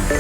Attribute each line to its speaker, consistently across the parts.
Speaker 1: F3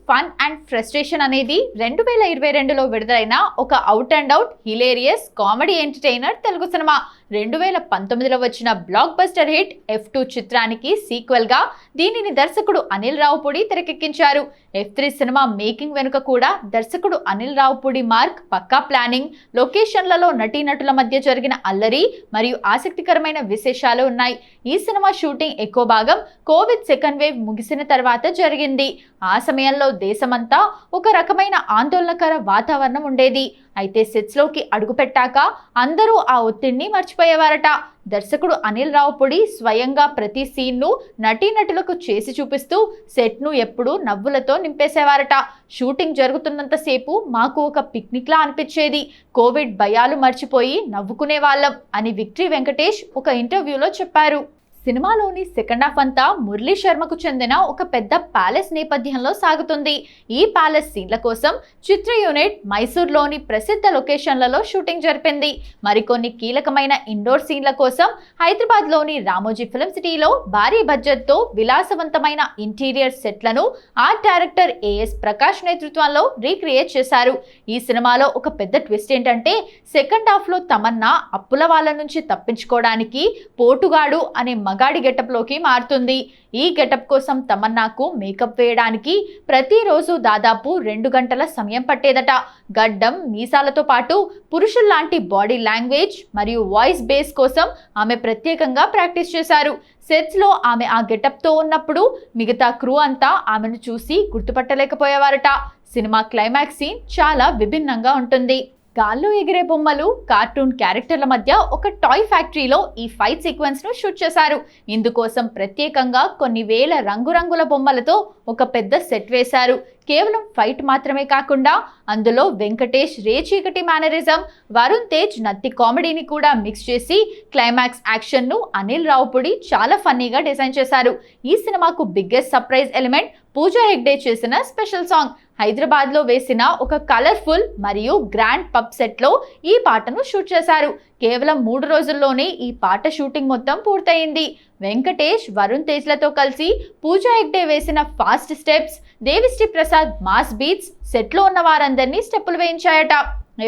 Speaker 1: fun and frustration అనేది 2022లో విడుదలైన ఒక out and out hilarious comedy entertainer Telugu సినిమా. 2019లో వచ్చిన బ్లాక్ బస్టర్ హిట్ F2 చిత్రానికి సీక్వెల్ గా దీనిని దర్శకుడు అనిల్ రావుపూడి తెరకెక్కించారు. F3 సినిమా మేకింగ్ వెనుక కూడా దర్శకుడు అనిల్ రావుపూడి మార్క్, పక్కా ప్లానింగ్, లొకేషన్లలో నటీనటుల మధ్య జరిగిన అల్లరి మరియు ఆసక్తికరమైన విశేషాలు ఉన్నాయి. ఈ సినిమా షూటింగ్ ఎక్కువ భాగం కోవిడ్ సెకండ్ వేవ్ ముగిసిన తర్వాత జరిగింది. ఆ సమయంలో దేశమంతా ఒక రకమైన ఆందోళనకర వాతావరణం ఉండేది. అయితే సెట్స్ లోకి అడుగుపెట్టాక అందరూ ఆ ఒత్తిడిని మర్చిపోయేవారట. దర్శకుడు అనిల్ రావుపూడి స్వయంగా ప్రతి సీన్ను నటీనటులకు చేసి చూపిస్తూ సెట్ను ఎప్పుడూ నవ్వులతో నింపేసేవారట. షూటింగ్ జరుగుతున్నంతసేపు మాకు ఒక పిక్నిక్లా అనిపించేది. కోవిడ్ భయాలు మర్చిపోయి నవ్వుకునే వాళ్ళం అని విక్టరీ వెంకటేష్ ఒక ఇంటర్వ్యూలో చెప్పారు. సినిమాలోని సెకండ్ హాఫ్ అంతా మురళీ శర్మకు చెందిన ఒక పెద్ద ప్యాలెస్ నేపథ్యంలో సాగుతుంది. ఈ ప్యాలెస్ సీన్ల కోసం చిత్ర యూనిట్ మైసూర్లోని ప్రసిద్ధ లొకేషన్లలో షూటింగ్ జరిపింది. మరికొన్ని కీలకమైన ఇండోర్ సీన్ల కోసం హైదరాబాద్లోని రామోజీ ఫిల్మ్ సిటీలో భారీ బడ్జెట్తో విలాసవంతమైన ఇంటీరియర్ సెట్లను ఆర్ట్ డైరెక్టర్ ఏఎస్ ప్రకాష్ నేతృత్వంలో రీక్రియేట్ చేశారు. ఈ సినిమాలో ఒక పెద్ద ట్విస్ట్ ఏంటంటే సెకండ్ హాఫ్లో తమన్నా అప్పుల వాళ్ళ నుంచి తప్పించుకోవడానికి పోటుగాడు అనే మగాడి గెటప్ లోకి మారుతుంది. ఈ గెటప్ కోసం తమన్నాకు మేకప్ వేయడానికి ప్రతిరోజు దాదాపు 2 గంటల సమయం పట్టేదట. గడ్డం, మీసాలతో పాటు పురుషుల్లాంటి బాడీ లాంగ్వేజ్ మరియు వాయిస్ బేస్ కోసం ఆమె ప్రత్యేకంగా ప్రాక్టీస్ చేశారు. సెట్స్ లో ఆమె ఆ గెటప్ తో ఉన్నప్పుడు మిగతా క్రూ అంతా ఆమెను చూసి గుర్తుపట్టలేకపోయేవారట. సినిమా క్లైమాక్స్ సీన్ చాలా విభిన్నంగా ఉంటుంది. గాల్లో ఎగిరే బొమ్మలు, కార్టూన్ క్యారెక్టర్ల మధ్య ఒక టాయ్ ఫ్యాక్టరీలో ఈ ఫైట్ సీక్వెన్స్ ను షూట్ చేశారు. ఇందుకోసం ప్రత్యేకంగా కొన్ని వేల రంగురంగుల బొమ్మలతో ఒక పెద్ద సెట్ వేశారు. కేవలం ఫైట్ మాత్రమే కాకుండా అందులో వెంకటేష్ రేచీకటి మేనరిజం, వరుణ్ తేజ్ నత్తి కామెడీని కూడా మిక్స్ చేసి క్లైమాక్స్ యాక్షన్ ను అనిల్ రావుపూడి చాలా ఫన్నీగా డిజైన్ చేశారు. ఈ సినిమాకు biggest surprise element Pooja Hegde చేసిన స్పెషల్ సాంగ్. హైదరాబాద్లో వేసిన ఒక కలర్ఫుల్ మరియు గ్రాండ్ పబ్ సెట్లో ఈ పాటను షూట్ చేశారు. కేవలం 3 రోజుల్లోనే ఈ పాట షూటింగ్ మొత్తం పూర్తయింది. వెంకటేష్, వరుణ్ తేజ్లతో కలిసి పూజా హెగ్డే వేసిన fast steps, Devi Sri Prasad mass beats సెట్లో ఉన్న వారందరినీ స్టెప్పులు వేయించాయట.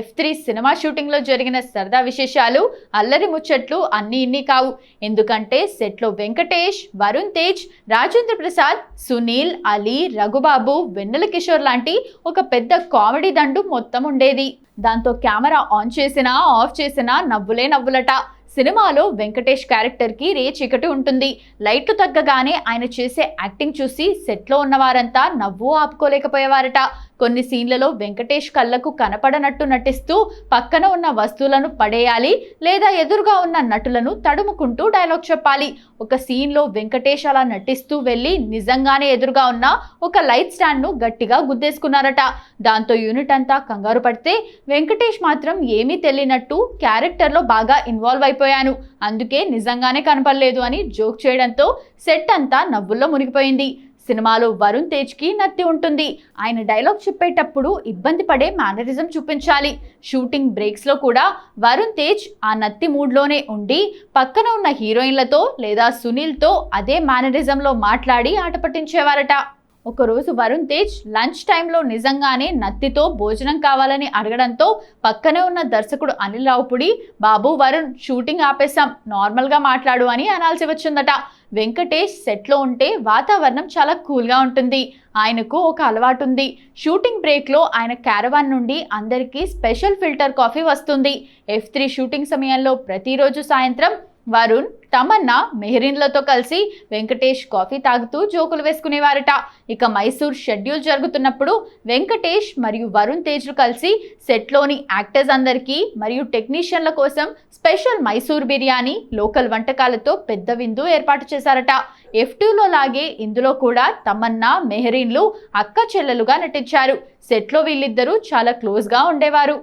Speaker 1: F3 సినిమా షూటింగ్ లో జరిగిన సరదా విశేషాలు, అల్లరి ముచ్చట్లు అన్నీ ఇన్ని కావు. ఎందుకంటే సెట్లో వెంకటేష్, వరుణ్ తేజ్, రాజేంద్ర ప్రసాద్, సునీల్, అలీ, రఘుబాబు, వెన్నెల కిషోర్ లాంటి ఒక పెద్ద కామెడీ దండు మొత్తం ఉండేది. దాంతో కెమెరా ఆన్ చేసినా ఆఫ్ చేసినా నవ్వులే నవ్వులట. సినిమాలో వెంకటేష్ క్యారెక్టర్కి చీకటి ఉంటుంది. లైట్లు తగ్గగానే ఆయన చేసే యాక్టింగ్ చూసి సెట్లో ఉన్న వారంతా నవ్వు ఆపుకోలేకపోయేవారట. కొన్ని సీన్లలో వెంకటేష్ కళ్ళకు కనపడనట్టు నటిస్తూ పక్కన ఉన్న వస్తువులను పడేయాలి లేదా ఎదురుగా ఉన్న నటులను తడుముకుంటూ డైలాగ్ చెప్పాలి. ఒక సీన్లో వెంకటేష్ అలా నటిస్తూ వెళ్ళి నిజంగానే ఎదురుగా ఉన్న ఒక లైట్ స్టాండ్ను గట్టిగా గుద్దేసుకున్నారట. దాంతో యూనిట్ అంతా కంగారు పడితే వెంకటేష్ మాత్రం ఏమీ తెలియనట్టు క్యారెక్టర్లో బాగా ఇన్వాల్వ్ అయిపోయాను, అందుకే నిజంగానే కనపడలేదు అని జోక్ చేయడంతో సెట్ అంతా నవ్వుల్లో మునిగిపోయింది. సినిమాలో వరుణ్ తేజ్కి నత్తి ఉంటుంది. ఆయన డైలాగ్ చెప్పేటప్పుడు ఇబ్బంది పడే మేనరిజం చూపించాలి. షూటింగ్ బ్రేక్స్లో కూడా వరుణ్ తేజ్ ఆ నత్తి మూడ్లోనే ఉండి పక్కన ఉన్న హీరోయిన్లతో లేదా సునీల్తో అదే మేనరిజంలో మాట్లాడి ఆట పట్టించేవారట. ఒకరోజు వరుణ్ తేజ్ లంచ్ టైంలో నిజంగానే నత్తితో భోజనం కావాలని అడగడంతో పక్కనే ఉన్న దర్శకుడు అనిల్ రావుపూడి, బాబు వరుణ్ షూటింగ్ ఆపేశాం, నార్మల్గా మాట్లాడు అని అనాల్సి వచ్చిందట. వెంకటేష్ సెట్లో ఉంటే వాతావరణం చాలా కూల్గా ఉంటుంది. ఆయనకు ఒక అలవాటు ఉంది. షూటింగ్ బ్రేక్లో ఆయన క్యారవాన్ నుండి అందరికీ స్పెషల్ ఫిల్టర్ కాఫీ వస్తుంది. F3 షూటింగ్ సమయంలో ప్రతిరోజు సాయంత్రం వరుణ్, తమన్నా, మెహరీన్లతో కలిసి వెంకటేష్ కాఫీ తాగుతూ జోకులు వేసుకునేవారట. ఇక మైసూర్ షెడ్యూల్ జరుగుతున్నప్పుడు వెంకటేష్ మరియు వరుణ్ తేజ్లు కలిసి సెట్లోని యాక్టర్స్ అందరికీ మరియు టెక్నీషియన్ల కోసం స్పెషల్ మైసూర్ బిర్యానీ, లోకల్ వంటకాలతో పెద్ద విందు ఏర్పాటు చేశారట. F2లో లాగే ఇందులో కూడా తమన్నా, మెహరీన్లు అక్క చెల్లెలుగా నటించారు. సెట్లో వీళ్ళిద్దరూ చాలా క్లోజ్గా ఉండేవారు.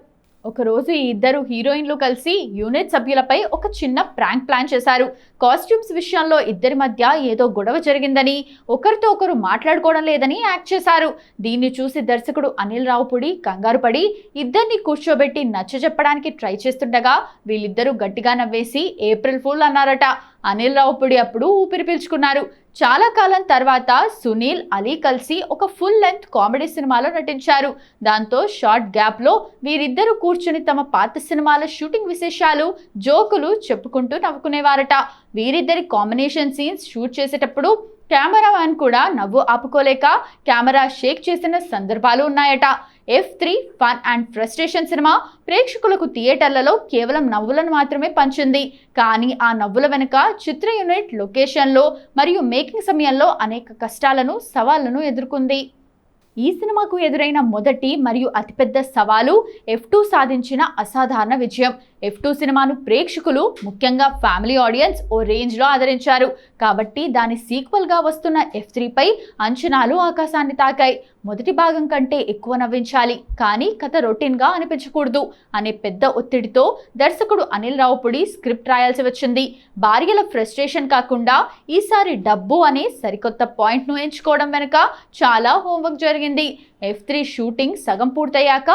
Speaker 1: ఒకరోజు ఈ ఇద్దరు హీరోయిన్లు కలిసి యూనిట్ సభ్యులపై ఒక చిన్న ప్రాంక్ ప్లాన్ చేశారు. కాస్ట్యూమ్స్ విషయంలో ఇద్దరి మధ్య ఏదో గొడవ జరిగిందని, ఒకరితో ఒకరు మాట్లాడుకోవడం లేదని యాక్ట్ చేశారు. దీన్ని చూసి దర్శకుడు అనిల్ రావుపుడి కంగారు పడి ఇద్దరిని కూర్చోబెట్టి నచ్చజెప్పడానికి ట్రై చేస్తుండగా వీళ్ళిద్దరూ గట్టిగా నవ్వేసి ఏప్రిల్ ఫూల్ అన్నారట. అనిల్ రావుపుడి అప్పుడు ఊపిరి పీల్చుకున్నారు. చాలా కాలం తర్వాత సునీల్, అలీ కలిసి ఒక ఫుల్ లెంగ్త్ కామెడీ సినిమాలో నటించారు. దాంతో షార్ట్ గ్యాప్ లో వీరిద్దరూ కూర్చుని తమ పాత సినిమాల షూటింగ్ విశేషాలు, జోకులు చెప్పుకుంటూ నవ్వుకునేవారట. వీరిద్దరి కాంబినేషన్ సీన్స్ షూట్ చేసేటప్పుడు కెమెరామ్యాన్ కూడా నవ్వు ఆపుకోలేక కెమెరా షేక్ చేసిన సందర్భాలు ఉన్నాయట. F3 fun and frustration cinema ప్రేక్షకులకు థియేటర్లలో కేవలం నవ్వులను మాత్రమే పంచింది. కానీ ఆ నవ్వుల వెనుక చిత్ర యూనిట్ లొకేషన్లో మరియు మేకింగ్ సమయంలో అనేక కష్టాలను, సవాళ్లను ఎదుర్కొంది. ఈ సినిమాకు ఎదురైన మొదటి మరియు అతిపెద్ద సవాలు F2 సాధించిన అసాధారణ విజయం. F2 సినిమాను ప్రేక్షకులు, ముఖ్యంగా ఫ్యామిలీ ఆడియన్స్ ఓ రేంజ్లో ఆదరించారు. కాబట్టి దాని సీక్వెల్గా వస్తున్న F3 పై అంచనాలు ఆకాశాన్ని తాకాయి. మొదటి భాగం కంటే ఎక్కువ నవ్వించాలి, కానీ కథ రొటీన్గా అనిపించకూడదు అనే పెద్ద ఒత్తిడితో దర్శకుడు అనిల్ రావుపుడి స్క్రిప్ట్ రాయాల్సి వచ్చింది. భార్యల ఫ్రస్ట్రేషన్ కాకుండా ఈసారి డబ్బు అనే సరికొత్త పాయింట్ను ఎంచుకోవడం వెనుక చాలా హోంవర్క్ జరిగింది. F3 షూటింగ్ సగం పూర్తయ్యాక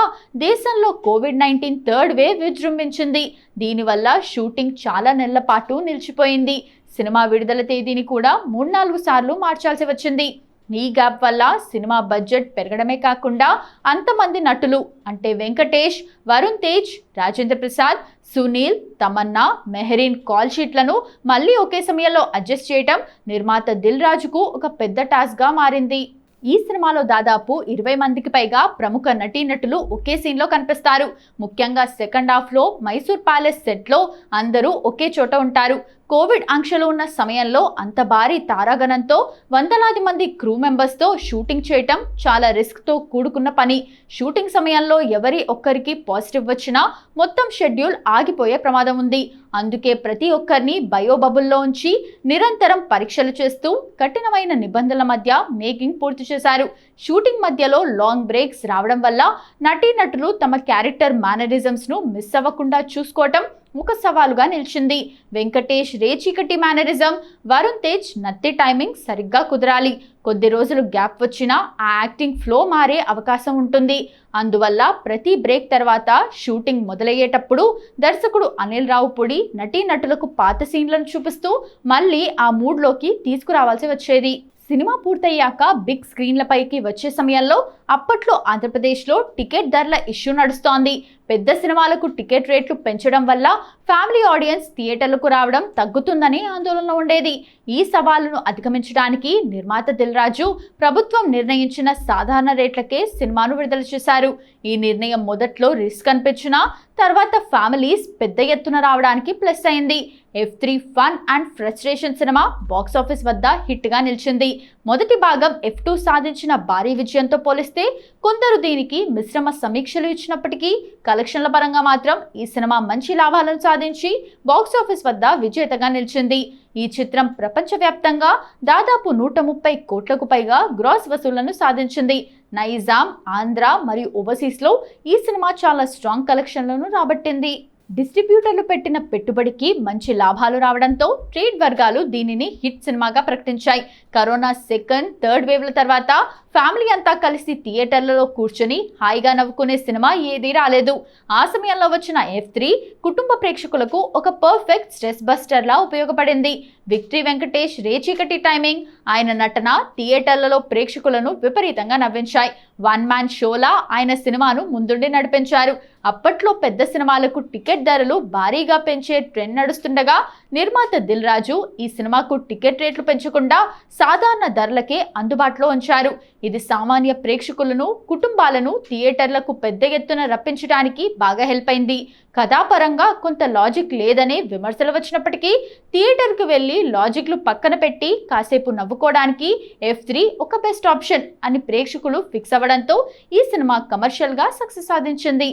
Speaker 1: దేశంలో కోవిడ్-19 థర్డ్ వేవ్ విజృంభించింది. దీనివల్ల షూటింగ్ చాలా నెలల పాటు నిలిచిపోయింది. సినిమా విడుదల తేదీని కూడా 3-4 సార్లు మార్చాల్సి వచ్చింది. ఈ గ్యాప్ వల్ల సినిమా బడ్జెట్ పెరగడమే కాకుండా అంతమంది నటులు అంటే వెంకటేష్, వరుణ్ తేజ్, రాజేంద్ర ప్రసాద్, సునీల్, తమన్నా, మెహరీన్ కాల్ షీట్లను మళ్ళీ ఒకే సమయంలో అడ్జస్ట్ చేయడం నిర్మాత దిల్ రాజుకు ఒక పెద్ద టాస్క్గా మారింది. ఈ సినిమాలో దాదాపు 20 మందికి పైగా ప్రముఖ నటీనటులు ఒకే సీన్లో కనిపిస్తారు. ముఖ్యంగా సెకండ్ హాఫ్లో మైసూర్ ప్యాలెస్ సెట్లో అందరూ ఒకే చోట ఉంటారు. కోవిడ్ ఆంక్షలు ఉన్న సమయంలో అంత భారీ తారాగణంతో వందలాది మంది క్రూ మెంబర్స్తో షూటింగ్ చేయటం చాలా రిస్క్తో కూడుకున్న పని. షూటింగ్ సమయంలో ఎవరి ఒక్కరికి పాజిటివ్ వచ్చినా మొత్తం షెడ్యూల్ ఆగిపోయే ప్రమాదం ఉంది. అందుకే ప్రతి ఒక్కరిని బయోబబుల్లో ఉంచి నిరంతరం పరీక్షలు చేస్తూ కఠినమైన నిబంధనల మధ్య మేకింగ్ పూర్తి చేశారు. షూటింగ్ మధ్యలో లాంగ్ బ్రేక్స్ రావడం వల్ల నటీనటులు తమ క్యారెక్టర్ మేనరిజమ్స్ను మిస్ అవ్వకుండా చూసుకోవటం ఒక సవాలుగా నిలిచింది. వెంకటేష్ రేచీకటి మేనరిజం, వరుణ్ తేజ్ నత్తి టైమింగ్ సరిగ్గా కుదరాలి. కొద్ది రోజులు గ్యాప్ వచ్చినా ఆ యాక్టింగ్ ఫ్లో మారే అవకాశం ఉంటుంది. అందువల్ల ప్రతి బ్రేక్ తర్వాత షూటింగ్ మొదలయ్యేటప్పుడు దర్శకుడు అనిల్ రావుపుడి నటీనటులకు పాత సీన్లను చూపిస్తూ మళ్ళీ ఆ మూడ్లోకి తీసుకురావాల్సి వచ్చేది. సినిమా పూర్తయ్యాక బిగ్ స్క్రీన్లపైకి వచ్చే సమయంలో అప్పట్లో ఆంధ్రప్రదేశ్లో టికెట్ ధరల ఇష్యూ నడుస్తోంది. పెద్ద సినిమాలకు టికెట్ రేట్లు పెంచడం వల్ల ఫ్యామిలీ ఆడియన్స్ థియేటర్లకు రావడం తగ్గుతుందని ఆందోళన ఉండేది. ఈ సవాలును అధిగమించడానికి నిర్మాత దిల్ రాజు ప్రభుత్వం నిర్ణయించిన సాధారణ రేట్లకే సినిమాను విడుదల చేశారు. ఈ నిర్ణయం మొదట్లో రిస్క్ అనిపించినా తర్వాత ఫ్యామిలీస్ పెద్ద ఎత్తున రావడానికి ప్లస్ అయింది. F3 fun and frustration cinema box office వద్ద హిట్గా నిలిచింది. మొదటి భాగం F2 సాధించిన భారీ విజయంతో పోలిస్తే కొందరు దీనికి మిశ్రమ సమీక్షలు ఇచ్చినప్పటికీ కలెక్షన్ల పరంగా మాత్రం ఈ సినిమా మంచి లాభాలను సాధించి బాక్సాఫీస్ వద్ద విజేతగా నిలిచింది. ఈ చిత్రం ప్రపంచవ్యాప్తంగా దాదాపు 130 కోట్లకు పైగా గ్రాస్ వసూళ్లను సాధించింది. నైజాం, ఆంధ్ర మరియు ఓవర్సీస్లో ఈ సినిమా చాలా స్ట్రాంగ్ కలెక్షన్లను రాబట్టింది. డిస్ట్రిబ్యూటర్లు పెట్టిన పెట్టుబడికి మంచి లాభాలు రావడంతో ట్రేడ్ వర్గాలు దీనిని హిట్ సినిమాగా ప్రకటించాయి. కరోనా సెకండ్, థర్డ్ వేవ్ల తర్వాత ఫ్యామిలీ అంతా కలిసి థియేటర్లలో కూర్చొని హాయిగా నవ్వుకునే సినిమా ఏదీ రాలేదు. ఆ సమయంలో వచ్చిన F3 కుటుంబ ప్రేక్షకులకు ఒక పర్ఫెక్ట్ స్ట్రెస్ బస్టర్లా ఉపయోగపడింది. విక్టరీ వెంకటేష్ రేచీకటి టైమింగ్, ఆయన నటన థియేటర్లలో ప్రేక్షకులను విపరీతంగా నవ్వించాయి. వన్ మ్యాన్ షోలా ఆయన సినిమాను ముందుండి నడిపించారు. అప్పట్లో పెద్ద సినిమాలకు టికెట్ ధరలు భారీగా పెంచే ట్రెండ్ నడుస్తుండగా నిర్మాత దిల్ రాజు ఈ సినిమాకు టికెట్ రేట్లు పెంచకుండా సాధారణ ధరలకే అందుబాటులో ఉంచారు. ఇది సామాన్య ప్రేక్షకులను, కుటుంబాలను థియేటర్లకు పెద్ద ఎత్తున రప్పించడానికి బాగా హెల్ప్ అయింది. కథాపరంగా కొంత లాజిక్ లేదనే విమర్శలు వచ్చినప్పటికీ థియేటర్కు వెళ్ళి లాజిక్లు పక్కన పెట్టి కాసేపు నవ్వుకోవడానికి F3 ఒక బెస్ట్ ఆప్షన్ అని ప్రేక్షకులు ఫిక్స్ అవ్వడంతో ఈ సినిమా కమర్షియల్గా సక్సెస్ సాధించింది.